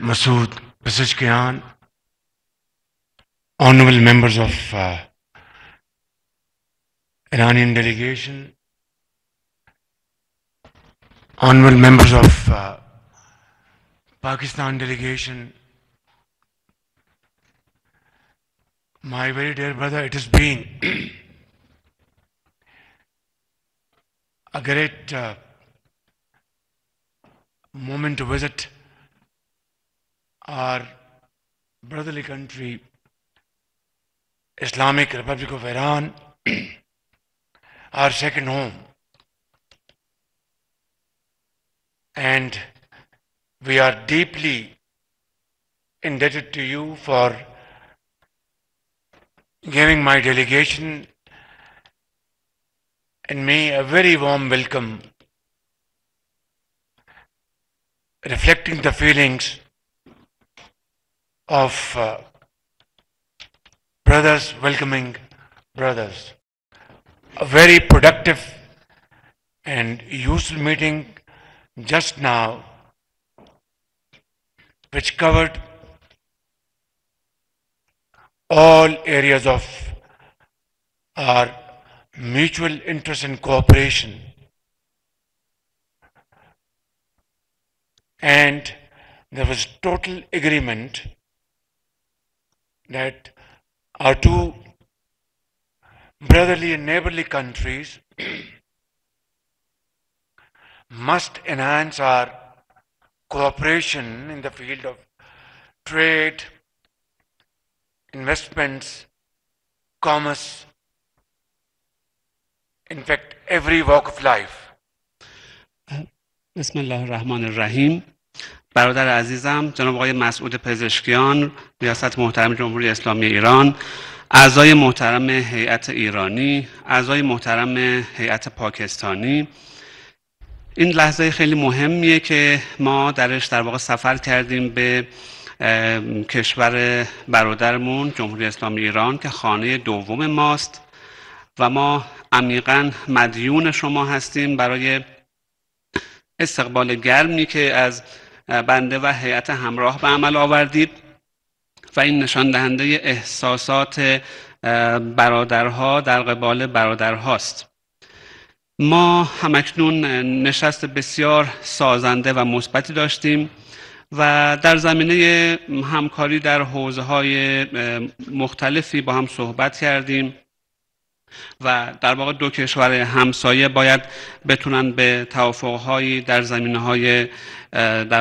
Masood Pezeshkian, honorable members of Iranian delegation, honorable members of Pakistan delegation, my very dear brother, it has been a great moment to visit our brotherly country, Islamic Republic of Iran, our second home. And we are deeply indebted to you for giving my delegation and me a very warm welcome, reflecting the feelings of brothers welcoming brothers. A very productive and useful meeting just now, which covered all areas of our mutual interest and cooperation. And there was total agreement that our two brotherly and neighborly countries must enhance our cooperation in the field of trade, investments, commerce, in fact, every walk of life. بسم الله الرحمن الرحیم. برادر عزیزم جناب آقای مسعود پزشکیان، ریاست محترم جمهوری اسلامی ایران، اعضای محترم هیئت ایرانی، اعضای محترم هیئت پاکستانی، این لحظه خیلی مهمیه که ما درش در واقع سفر کردیم به کشور برادرمون جمهوری اسلامی ایران که خانه دوم ماست و ما عمیقاً مدیون شما هستیم برای استقبال گرمی که از بنده و هیئت همراه به عمل آوردید و این نشان دهنده احساسات برادرها در قبال برادرهاست. ما همکنون نشست بسیار سازنده و مثبتی داشتیم و در زمینه همکاری در حوزه‌های مختلفی با هم صحبت کردیم و در واقع دو کشور همسایه باید بتونن به توافق‌هایی در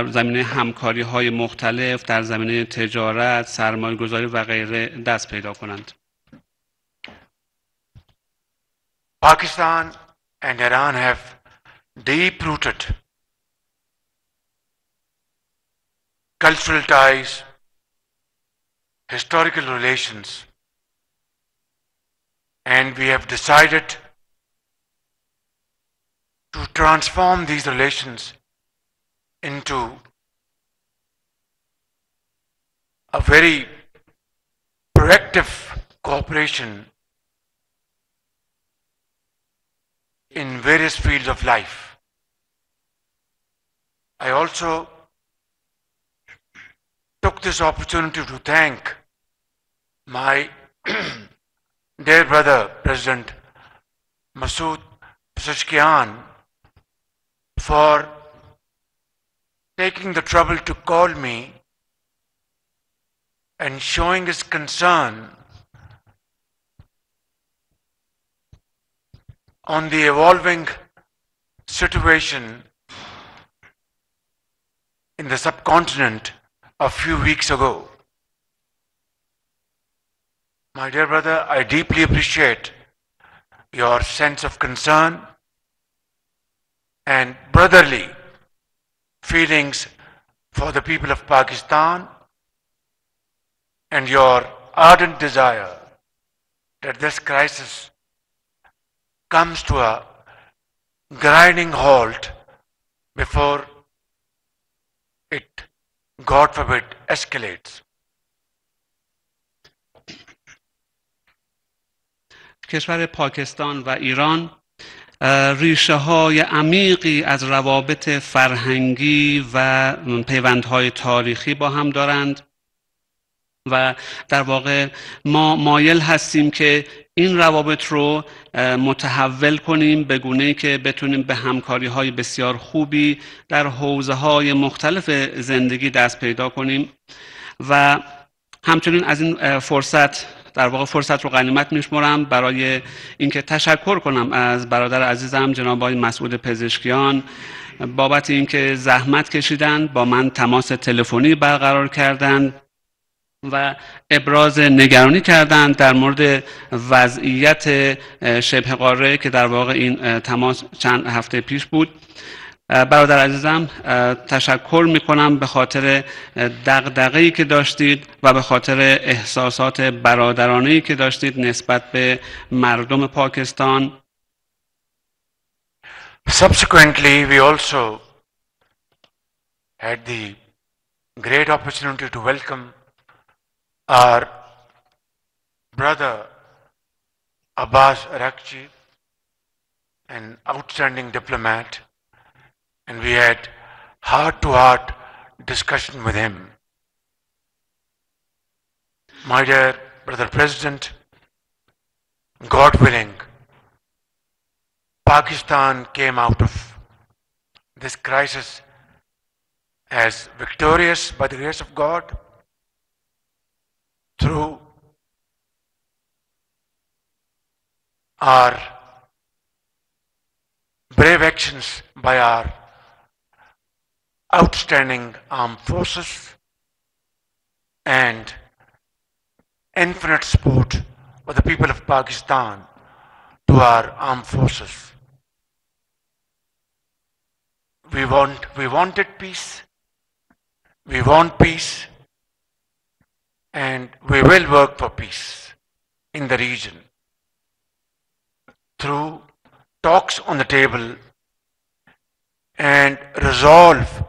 زمینه همکاری‌های مختلف در زمینه تجارت، سرمایه‌گذاری و غیره دست پیدا کنند. Pakistan and Iran have deep-rooted cultural ties, historical relations, and we have decided to transform these relations into a very proactive cooperation in various fields of life. I also took this opportunity to thank my dear brother, President Masood Pezeshkian, for taking the trouble to call me and showing his concern on the evolving situation in the subcontinent a few weeks ago. My dear brother, I deeply appreciate your sense of concern and brotherly feelings for the people of Pakistan and your ardent desire that this crisis comes to a grinding halt before it, God forbid, escalates. کشور پاکستان و ایران ریشه های عمیقی از روابط فرهنگی و پیوندهای تاریخی با هم دارند و در واقع ما مایل هستیم که این روابط رو متحول کنیم به گونه‌ای که بتونیم به همکاری‌های بسیار خوبی در حوزه‌های مختلف زندگی دست پیدا کنیم و همچنین از این فرصت رو غنیمت می‌شمرم برای اینکه تشکر کنم از برادر عزیزم جناب آقای مسعود پزشکیان بابت اینکه زحمت کشیدند، با من تماس تلفنی برقرار کردند و ابراز نگرانی کردند در مورد وضعیت شبه قاره که در واقع این تماس چند هفته پیش بود. برادر عزیزم تشکر میکنم به خاطر دغدغه‌ای که داشتید و به خاطر احساسات برادرانه‌ای که داشتید نسبت به مردم پاکستان. Subsequently, we also had the great opportunity to welcome our brother Abbas Arakchi, an outstanding diplomat, and we had heart-to-heart discussion with him. My dear brother President, God willing, Pakistan came out of this crisis as victorious by the grace of God through our brave actions by our outstanding armed forces and infinite support of the people of Pakistan to our armed forces. We wanted peace. We want peace. And we will work for peace in the region through talks on the table and resolve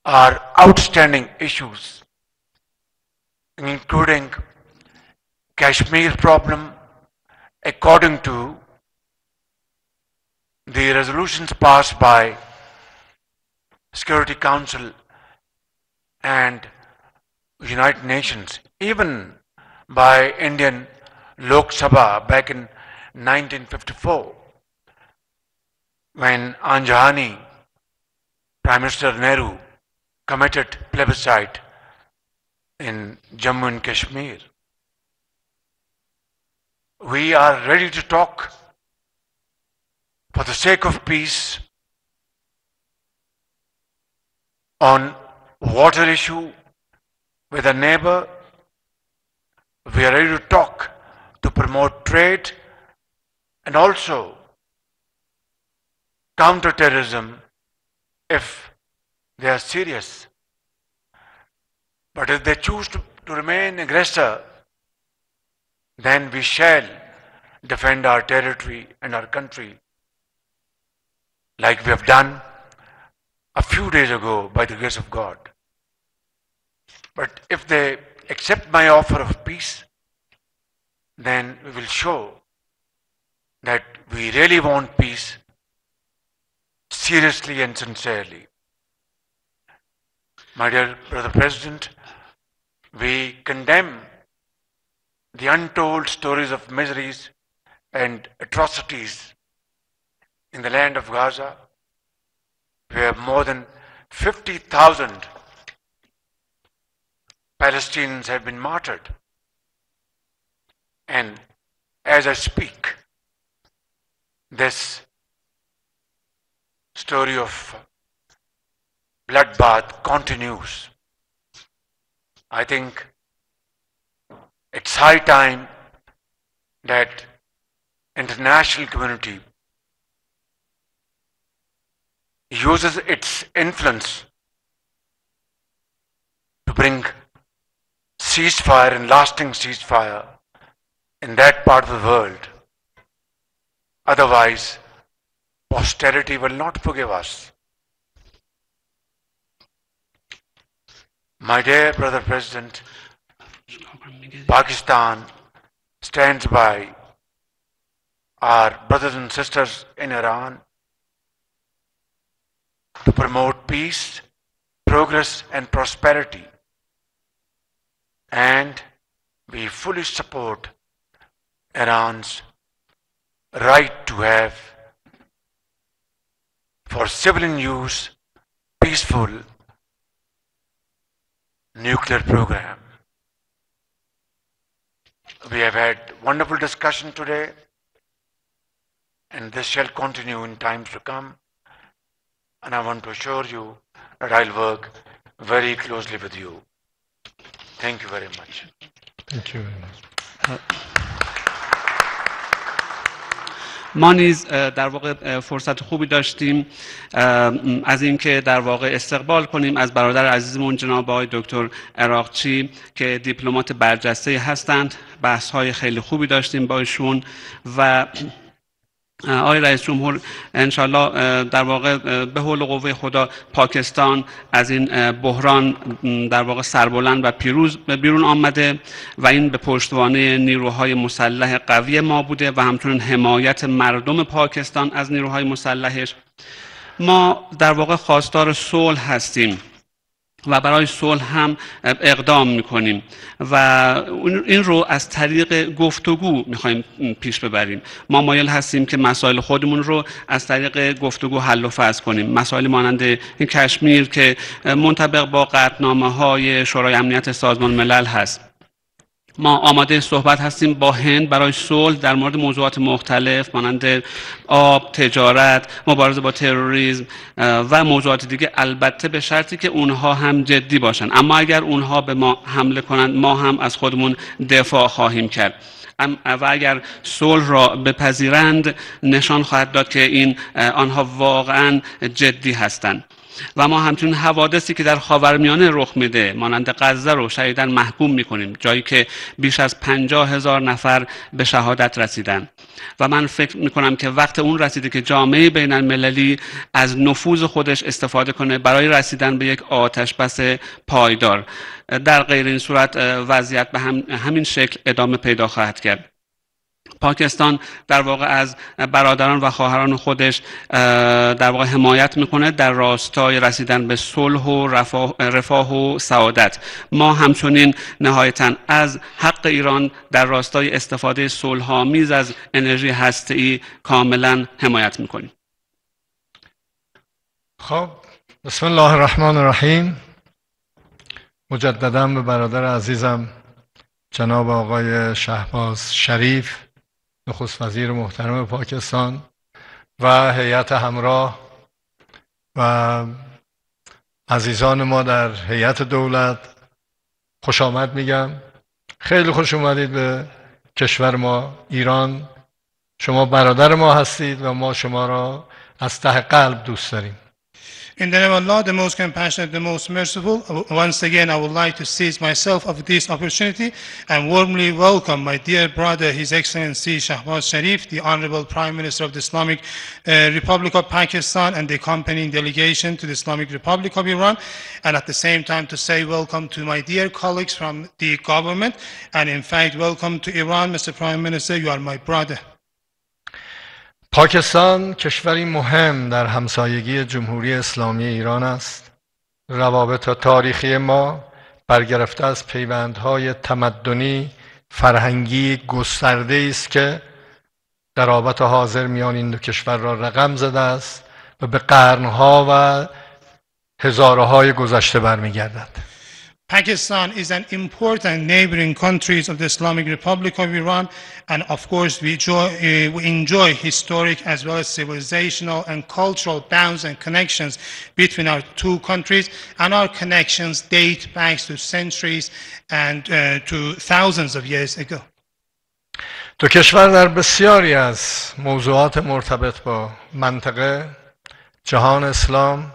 our outstanding issues, including Kashmir problem, according to the resolutions passed by Security Council and United Nations, even by Indian Lok Sabha back in 1954, when Anjani, Prime Minister Nehru, committed plebiscite in Jammu and Kashmir. We are ready to talk for the sake of peace on water issue with a neighbor. We are ready to talk to promote trade and also counter terrorism if they are serious. But if they choose to remain aggressor, then we shall defend our territory and our country like we have done a few days ago by the grace of God. But if they accept my offer of peace, then we will show that we really want peace seriously and sincerely. My dear brother President, we condemn the untold stories of miseries and atrocities in the land of Gaza, where more than 50,000 Palestinians have been martyred. And as I speak, this story of bloodbath continues. I think it's high time that international community uses its influence to bring ceasefire and lasting ceasefire in that part of the world. Otherwise, posterity will not forgive us. My dear brother President, Pakistan stands by our brothers and sisters in Iran to promote peace, progress and prosperity. And we fully support Iran's right to have, for civilian use, peaceful nuclear program. We have had wonderful discussion today, and this shall continue in times to come. And I want to assure you that I'll work very closely with you. Thank you very much. Thank you very much. ما نیز در واقع فرصت خوبی داشتیم از اینکه در واقع استقبال کنیم از برادر عزیزمون جناب آقای دکتر عراقچی که دیپلمات برجسته هستند. بحث‌های خیلی خوبی داشتیم با ایشون و آقای رئیس جمهور انشالله در واقع به حول و قوه خدا پاکستان از این بحران در واقع سربلند و پیروز بیرون آمده و این به پشتوانه نیروهای مسلح قوی ما بوده و همچنین حمایت مردم پاکستان از نیروهای مسلحش. ما در واقع خواستار صلح هستیم و برای صلح هم اقدام میکنیم و این رو از طریق گفتگو میخوایم پیش ببریم. ما مایل هستیم که مسائل خودمون رو از طریق گفتگو حل و فصل کنیم. مسائل مانند این کشمیر که منطبق با قطعنامه‌های شورای امنیت سازمان ملل هست. ما آماده صحبت هستیم با هند برای صلح در مورد موضوعات مختلف مانند آب، تجارت، مبارزه با تروریسم و موضوعات دیگه، البته به شرطی که اونها هم جدی باشن. اما اگر اونها به ما حمله کنند ما هم از خودمون دفاع خواهیم کرد و اگر صلح را بپذیرند نشان خواهد داد که آنها واقعا جدی هستند. و ما همچنین حوادثی که در خاورمیانه رخ میده مانند غزه رو شدیداً محکوم میکنیم، جایی که بیش از 50,000 نفر به شهادت رسیدن و من فکر میکنم که وقت اون رسیده که جامعه بین المللی از نفوذ خودش استفاده کنه برای رسیدن به یک آتش بس پایدار. در غیر این صورت وضعیت به همین شکل ادامه پیدا خواهد کرد. پاکستان در واقع از برادران و خواهران خودش در واقع حمایت میکنه در راستای رسیدن به صلح و رفاه و سعادت. ما همچنین نهایتاً از حق ایران در راستای استفاده صلح‌آمیز از انرژی هسته‌ای کاملا حمایت میکنیم. خب بسم الله الرحمن الرحیم. مجددا به برادر عزیزم جناب آقای شهباز شریف نخست وزیر محترم پاکستان و هیئت همراه و عزیزان ما در هیئت دولت خوش آمد میگم. خیلی خوش اومدید به کشور ما ایران. شما برادر ما هستید و ما شما را از ته قلب دوست داریم. In the name of Allah, the most compassionate, the most merciful, once again I would like to seize myself of this opportunity and warmly welcome my dear brother, His Excellency Shahbaz Sharif, the Honorable Prime Minister of the Islamic Republic of Pakistan and the accompanying delegation to the Islamic Republic of Iran, and at the same time to say welcome to my dear colleagues from the government, and in fact welcome to Iran, Mr. Prime Minister, you are my brother. پاکستان کشوری مهم در همسایگی جمهوری اسلامی ایران است. روابط تاریخی ما برگرفته از پیوندهای تمدنی فرهنگی گسترده است که در آبت حاضر میان این دو کشور را رقم زده است و به قرنها و هزارهای گذشته برمیگردد. Pakistan is an important neighboring country of the Islamic Republic of Iran, and of course we enjoy historic as well as civilizational and cultural bonds and connections between our two countries, and our connections date back to centuries and to thousands of years ago. دو کشور در بسیاری از موضوعات مرتبط با منطقه، جهان اسلام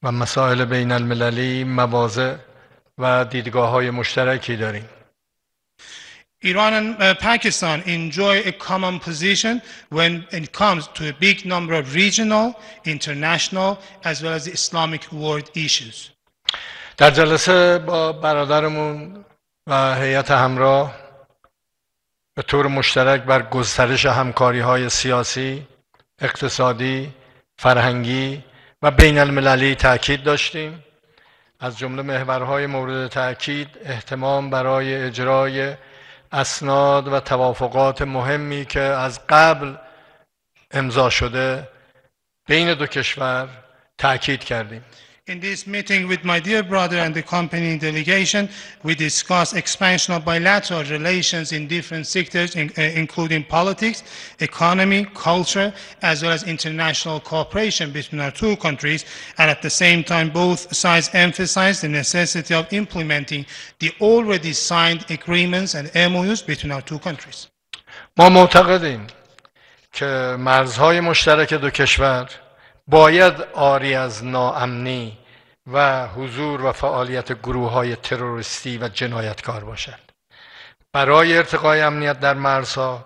و مسائل بین المللی مواضع و دیدگاه‌های مشترکی داریم. Iran and Pakistan enjoy a common position when it comes to a big number of regional, international, as well as the Islamic world issues. در جلسه با برادرمون و هیئت همراه به طور مشترک بر گسترش همکاری‌های سیاسی، اقتصادی، فرهنگی و بین المللی تاکید داشتیم. از جمله محورهای مورد تاکید اهتمام برای اجرای اسناد و توافقات مهمی که از قبل امضا شده بین دو کشور تاکید کردیم. In this meeting with my dear brother and the accompanying delegation, we discussed expansion of bilateral relations in different sectors, including politics, economy, culture, as well as international cooperation between our two countries. And at the same time, both sides emphasized the necessity of implementing the already signed agreements and MOUs between our two countries. ما معتقدیم که مرزهای مشترک دو کشور باید عاری از ناامنی و حضور و فعالیت گروه‌های تروریستی و جنایتکار باشد. برای ارتقای امنیت در مرزها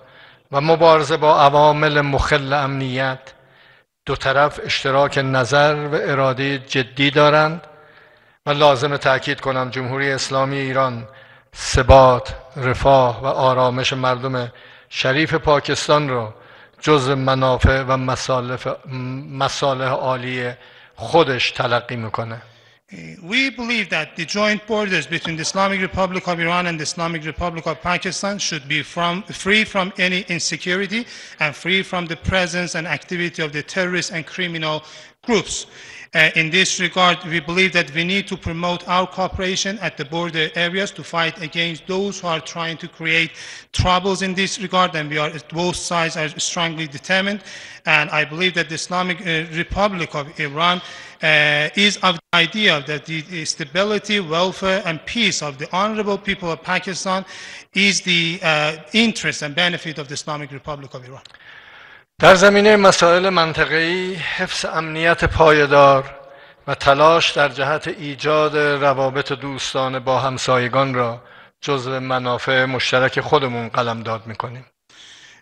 و مبارزه با عوامل مخل امنیت، دو طرف اشتراک نظر و اراده جدی دارند و لازم تأکید کنم جمهوری اسلامی ایران ثبات، رفاه و آرامش مردم شریف پاکستان را جز منافع و مصالح عالی خودش تلقی میکنه. We believe that the joint borders between the Islamic Republic of Iran and the Islamic Republic of Pakistan should be free from any insecurity and free from the presence and activity of the terrorist and criminal groups. In this regard, we believe that we need to promote our cooperation at the border areas to fight against those who are trying to create troubles in this regard, and both sides are strongly determined. And I believe that the Islamic Republic of Iran is of the idea that the stability, welfare, and peace of the honorable people of Pakistan is the interest and benefit of the Islamic Republic of Iran. در زمینه مسائل منطقه‌ای حفظ امنیت پایدار و تلاش در جهت ایجاد روابط دوستانه با همسایگان را جزو منافع مشترک خودمون قلمداد می‌کنیم.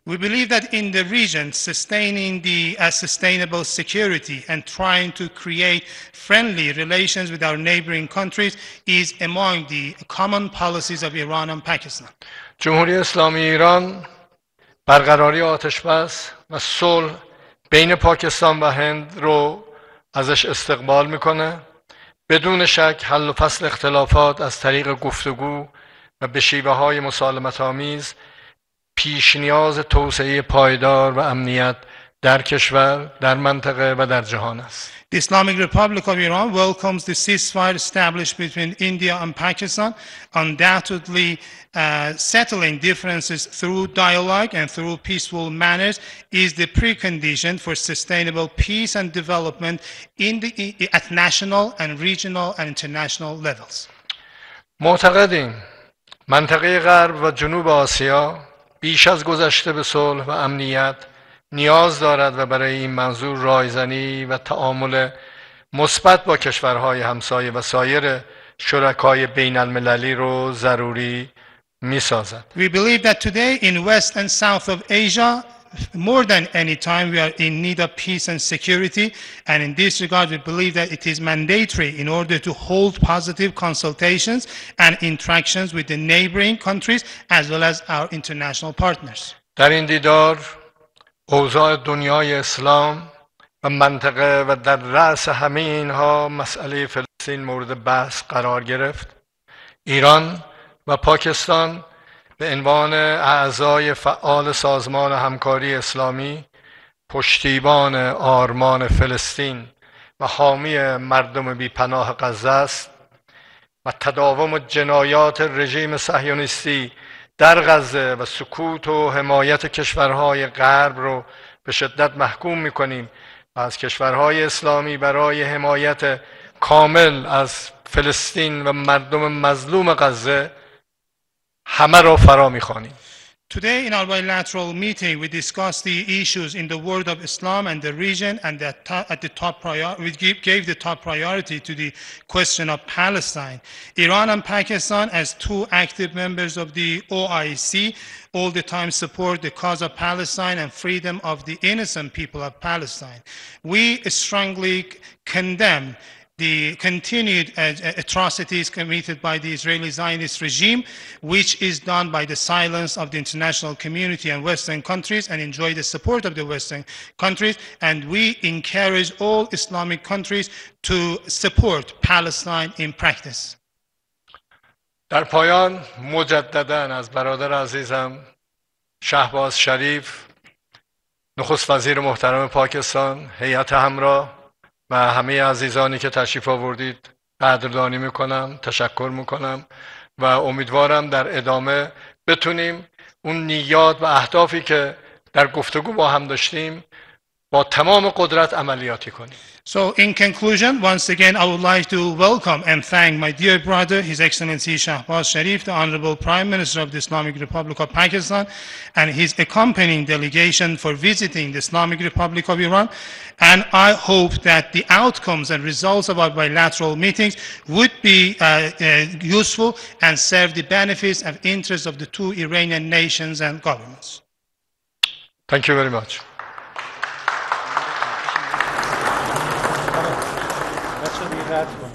We believe that in the region, sustaining the sustainable security and trying to create friendly relations with our neighboring countries is among the common policies of Iran and Pakistan. جمهوری اسلامی ایران برقراری آتشبس و صلح بین پاکستان و هند رو ازش استقبال میکنه. بدون شک حل و فصل اختلافات از طریق گفتگو و به شیوه‌های مسالمت‌آمیز پیش نیاز توسعه پایدار و امنیت در کشور، در منطقه و در جهان است. The Islamic Republic of Iran welcomes the ceasefire established between India and Pakistan, undoubtedly settling differences through dialogue and through peaceful manners is the precondition for sustainable peace and development at national and regional and international levels. معتقدیم منطقه غرب و جنوب آسیا بیش از گذشته به صلح و امنیت نیاز دارد و برای این منظور رایزنی و تعامل مثبت با کشورهای همسایه و سایر شرکای بین المللی رو ضروری می‌سازد. We believe that today in West and South of Asia, more than any time, we are in need of peace and security, and in this regard we believe that it is mandatory in order to hold positive consultations and interactions with the neighboring countries as well as our international partners. در این دیدار اوضاع دنیای اسلام و منطقه و در رأس همه اینها مسئله فلسطین مورد بحث قرار گرفت. ایران و پاکستان به عنوان اعضای فعال سازمان همکاری اسلامی پشتیبان آرمان فلسطین و حامی مردم بی‌پناه غزه است و تداوم جنایات رژیم صهیونیستی در غزه و سکوت و حمایت کشورهای غرب رو به شدت محکوم می‌کنیم و از کشورهای اسلامی برای حمایت کامل از فلسطین و مردم مظلوم غزه همه را فرا می‌خوانیم. Today in our bilateral meeting, we discussed the issues in the world of Islam and the region, and we gave the top priority to the question of Palestine. Iran and Pakistan, as two active members of the OIC, all the time support the cause of Palestine and freedom of the innocent people of Palestine. We strongly condemn the continued atrocities committed by the Israeli Zionist regime, which is done by the silence of the international community and Western countries and enjoy the support of the Western countries. And we encourage all Islamic countries to support Palestine in practice. در پایان مجددا از برادر عزیزم شهباز شریف، نخست وزیر محترم پاکستان، هیئت همراه و همه عزیزانی که تشریف آوردید قدردانی میکنم، تشکر میکنم و امیدوارم در ادامه بتونیم اون نیات و اهدافی که در گفتگو با هم داشتیم با تمام قدرت عملیاتی کنیم. So in conclusion, once again, I would like to welcome and thank my dear brother, His Excellency Shahbaz Sharif, the Honorable Prime Minister of the Islamic Republic of Pakistan, and his accompanying delegation for visiting the Islamic Republic of Iran. And I hope that the outcomes and results of our bilateral meetings would be useful and serve the benefits and interests of the two Iranian nations and governments. Thank you very much. That's what we had.